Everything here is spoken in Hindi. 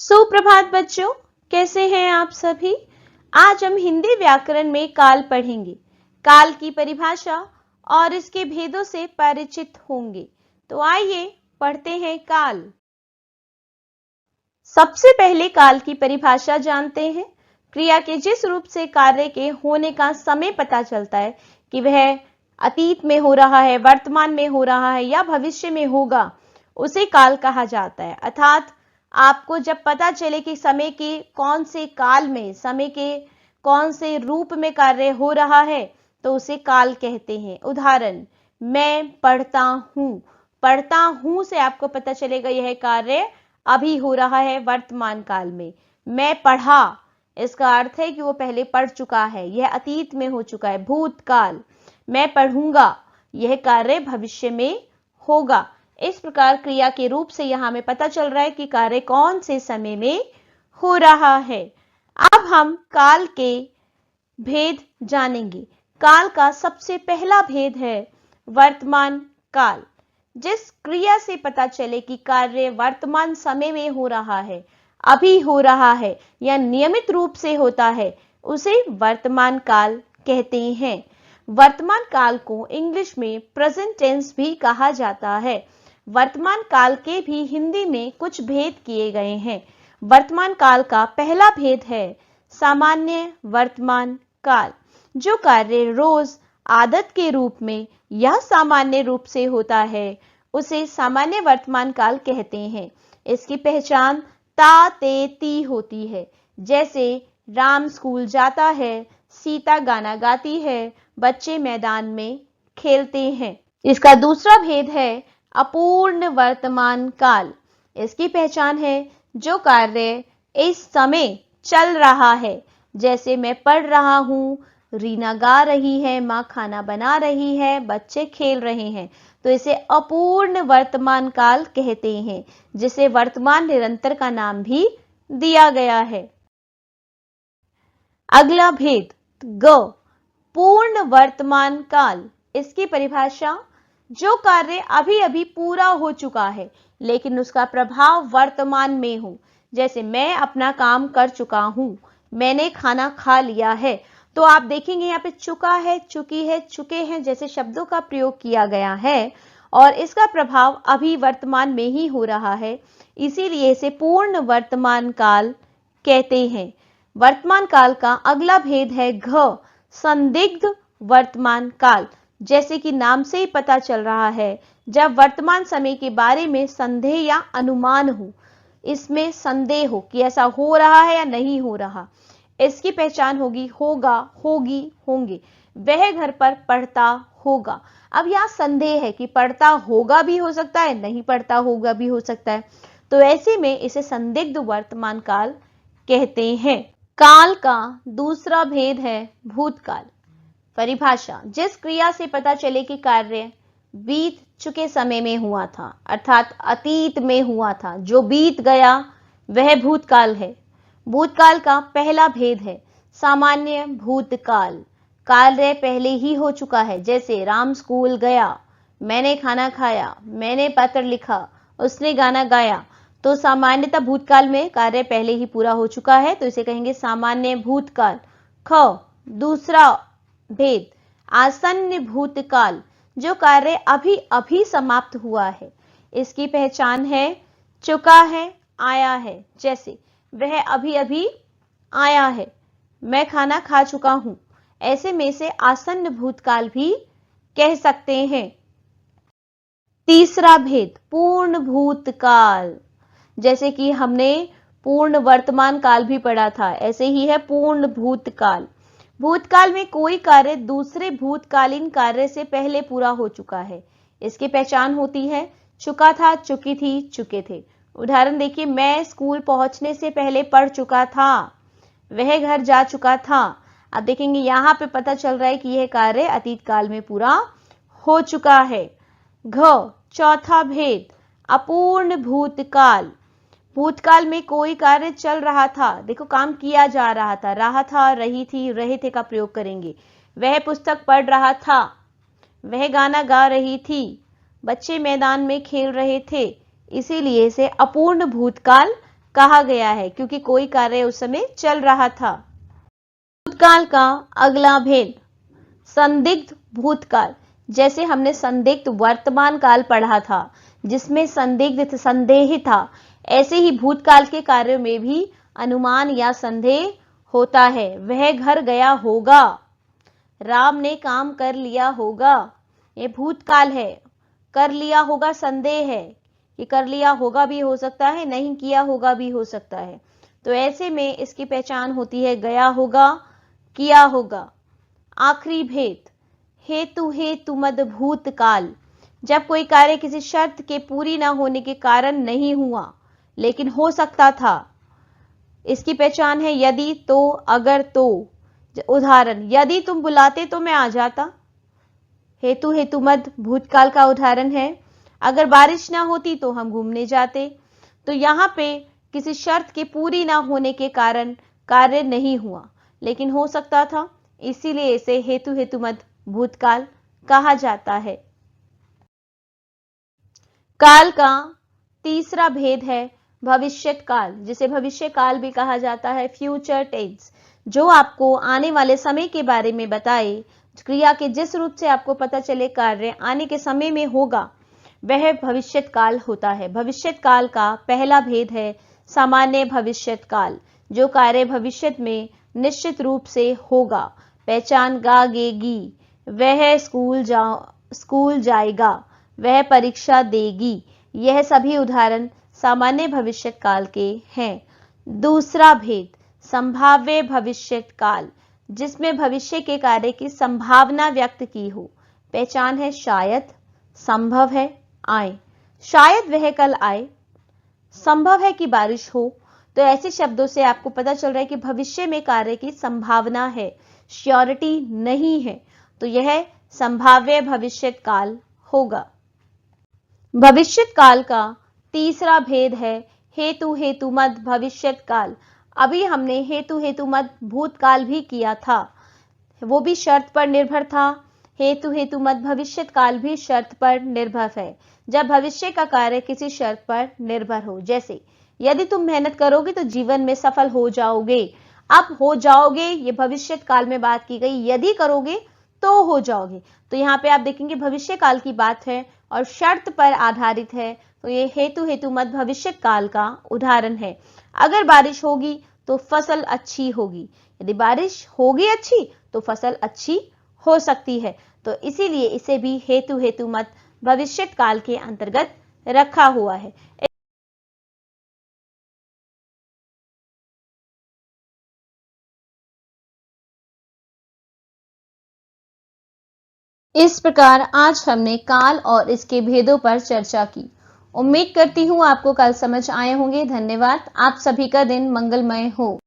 सुप्रभात बच्चों, कैसे हैं आप सभी। आज हम हिंदी व्याकरण में काल पढ़ेंगे। काल की परिभाषा और इसके भेदों से परिचित होंगे। तो आइए पढ़ते हैं काल। सबसे पहले काल की परिभाषा जानते हैं। क्रिया के जिस रूप से कार्य के होने का समय पता चलता है कि वह अतीत में हो रहा है, वर्तमान में हो रहा है या भविष्य में होगा, उसे काल कहा जाता है। अर्थात आपको जब पता चले कि समय के कौन से काल में, समय के कौन से रूप में कार्य हो रहा है, तो उसे काल कहते हैं। उदाहरण, मैं पढ़ता हूं। पढ़ता हूं से आपको पता चलेगा यह कार्य अभी हो रहा है, वर्तमान काल में। मैं पढ़ा, इसका अर्थ है कि वो पहले पढ़ चुका है, यह अतीत में हो चुका है, भूतकाल। मैं पढ़ूंगा, यह कार्य भविष्य में होगा। इस प्रकार क्रिया के रूप से यहां हमें पता चल रहा है कि कार्य कौन से समय में हो रहा है। अब हम काल के भेद जानेंगे। काल का सबसे पहला भेद है वर्तमान काल। जिस क्रिया से पता चले कि कार्य वर्तमान समय में हो रहा है, अभी हो रहा है या नियमित रूप से होता है, उसे वर्तमान काल कहते हैं। वर्तमान काल को इंग्लिश में प्रेजेंट टेंस भी कहा जाता है। वर्तमान काल के भी हिंदी में कुछ भेद किए गए हैं। वर्तमान काल का पहला भेद है सामान्य वर्तमान काल। जो कार्य रोज आदत के रूप में या सामान्य रूप से होता है, उसे सामान्य वर्तमान काल कहते हैं। इसकी पहचान ता ते ती होती है। जैसे राम स्कूल जाता है, सीता गाना गाती है, बच्चे मैदान में खेलते हैं। इसका दूसरा भेद है अपूर्ण वर्तमान काल। इसकी पहचान है जो कार्य इस समय चल रहा है। जैसे मैं पढ़ रहा हूं, रीना गा रही है, मां खाना बना रही है, बच्चे खेल रहे हैं, तो इसे अपूर्ण वर्तमान काल कहते हैं, जिसे वर्तमान निरंतर का नाम भी दिया गया है। अगला भेद ग, पूर्ण वर्तमान काल। इसकी परिभाषा, जो कार्य अभी अभी पूरा हो चुका है लेकिन उसका प्रभाव वर्तमान में हो। जैसे मैं अपना काम कर चुका हूं, मैंने खाना खा लिया है, तो आप देखेंगे यहाँ पे चुका है, चुकी है, चुके हैं जैसे शब्दों का प्रयोग किया गया है और इसका प्रभाव अभी वर्तमान में ही हो रहा है, इसीलिए इसे पूर्ण वर्तमान काल कहते हैं। वर्तमान काल का अगला भेद है घ, संदिग्ध वर्तमान काल। जैसे कि नाम से ही पता चल रहा है, जब वर्तमान समय के बारे में संदेह या अनुमान हो, इसमें संदेह हो कि ऐसा हो रहा है या नहीं हो रहा। इसकी पहचान होगी होगा, होगी, होंगे। वह घर पर पढ़ता होगा। अब यहां संदेह है कि पढ़ता होगा भी हो सकता है, नहीं पढ़ता होगा भी हो सकता है, तो ऐसे में इसे संदिग्ध वर्तमान काल कहते हैं। काल का दूसरा भेद है भूतकाल। परिभाषा, जिस क्रिया से पता चले कि कार्य बीत चुके समय में हुआ था, अर्थात अतीत में हुआ था, जो बीत गया वह भूतकाल है। भूतकाल का पहला भेद है सामान्य भूतकाल। कार्य पहले ही हो चुका है। जैसे राम स्कूल गया, मैंने खाना खाया, मैंने पत्र लिखा, उसने गाना गाया, तो सामान्यतः भूतकाल में कार्य पहले ही पूरा हो चुका है, तो इसे कहेंगे सामान्य भूतकाल। ख, दूसरा भेद आसन्न भूतकाल। जो कार्य अभी अभी समाप्त हुआ है, इसकी पहचान है चुका है, आया है। जैसे वह अभी अभी आया है, मैं खाना खा चुका हूं, ऐसे में से आसन्न भूतकाल भी कह सकते हैं। तीसरा भेद पूर्ण भूतकाल। जैसे कि हमने पूर्ण वर्तमान काल भी पढ़ा था, ऐसे ही है पूर्ण भूतकाल। भूतकाल में कोई कार्य दूसरे भूतकालीन कार्य से पहले पूरा हो चुका है। इसकी पहचान होती है चुका था, चुकी थी, चुके थे। उदाहरण देखिए, मैं स्कूल पहुंचने से पहले पढ़ चुका था, वह घर जा चुका था। अब देखेंगे यहां पे पता चल रहा है कि यह कार्य अतीत काल में पूरा हो चुका है। घ, चौथा भेद अपूर्ण भूतकाल। भूतकाल में कोई कार्य चल रहा था, देखो काम किया जा रहा था, रही थी, रहे थे का प्रयोग करेंगे। वह पुस्तक पढ़ रहा था, वह गाना गा रही थी, बच्चे मैदान में खेल रहे थे, इसीलिए इसे अपूर्ण भूतकाल कहा गया है, क्योंकि कोई कार्य उस समय चल रहा था। भूतकाल का अगला भेद, संदिग्ध भूतकाल। जैसे हमने संदिग्ध वर्तमान काल पढ़ा था, जिसमें संदिग्ध संदेह था, ऐसे ही भूतकाल के कार्यों में भी अनुमान या संदेह होता है। वह घर गया होगा, राम ने काम कर लिया होगा, ये भूतकाल है। कर लिया होगा संदेह है, ये कर लिया होगा भी हो सकता है, नहीं किया होगा भी हो सकता है। तो ऐसे में इसकी पहचान होती है गया होगा, किया होगा। आखिरी भेद, हेतु हेतुमद भूतकाल। जब कोई कार्य किसी शर्त के पूरी ना होने के कारण नहीं हुआ, लेकिन हो सकता था। इसकी पहचान है यदि, तो, अगर, तो। उदाहरण, यदि तुम बुलाते तो मैं आ जाता। हेतु हेतुमद भूतकाल का उदाहरण है, अगर बारिश ना होती तो हम घूमने जाते। तो यहां पे किसी शर्त के पूरी ना होने के कारण कार्य नहीं हुआ, लेकिन हो सकता था, इसीलिए इसे हेतु हेतुमद भूतकाल कहा जाता है। काल का तीसरा भेद है भविष्यत काल, जिसे भविष्य काल भी कहा जाता है, फ्यूचर टेंस, जो आपको आने वाले समय के बारे में बताए। क्रिया के जिस रूप से आपको पता चले कार्य आने के समय में होगा, वह भविष्यत काल होता है। भविष्यत काल का पहला भेद है सामान्य भविष्यत काल, जो कार्य भविष्य में निश्चित रूप से होगा। पहचान गागेगी, वह स्कूल जाएगा, वह परीक्षा देगी। यह सभी उदाहरण सामान्य भविष्यत काल के हैं। दूसरा भेद संभाव्य भविष्यत काल, जिसमें भविष्य के कार्य की संभावना व्यक्त की हो। पहचान है शायद, संभव है आए, शायद वह कल आए, संभव है कि बारिश हो। तो ऐसे शब्दों से आपको पता चल रहा है कि भविष्य में कार्य की संभावना है, श्योरिटी नहीं है, तो यह संभाव्य भविष्यत काल होगा। भविष्यत काल का तीसरा भेद है हेतु हेतुमद भविष्यत काल। अभी हमने हेतु हेतुमद भूतकाल भी किया था, वो भी शर्त पर निर्भर था। हेतु हेतुमद भविष्यत काल भी शर्त पर निर्भर है, जब भविष्य का कार्य किसी शर्त पर निर्भर हो। जैसे यदि तुम मेहनत करोगे तो जीवन में सफल हो जाओगे। अब हो जाओगे ये भविष्यत काल में बात की गई, यदि करोगे तो हो जाओगे। तो यहाँ पे आप देखेंगे भविष्य काल की बात है और शर्त पर आधारित है, तो ये हेतु हेतुमद भविष्यत काल का उदाहरण है। अगर बारिश होगी तो फसल अच्छी होगी, यदि बारिश होगी अच्छी तो फसल अच्छी हो सकती है। तो इसीलिए इसे भी हेतु हेतुमद भविष्यत काल के अंतर्गत रखा हुआ है। इस प्रकार आज हमने काल और इसके भेदों पर चर्चा की। उम्मीद करती हूँ आपको कल समझ आए होंगे। धन्यवाद। आप सभी का दिन मंगलमय हो।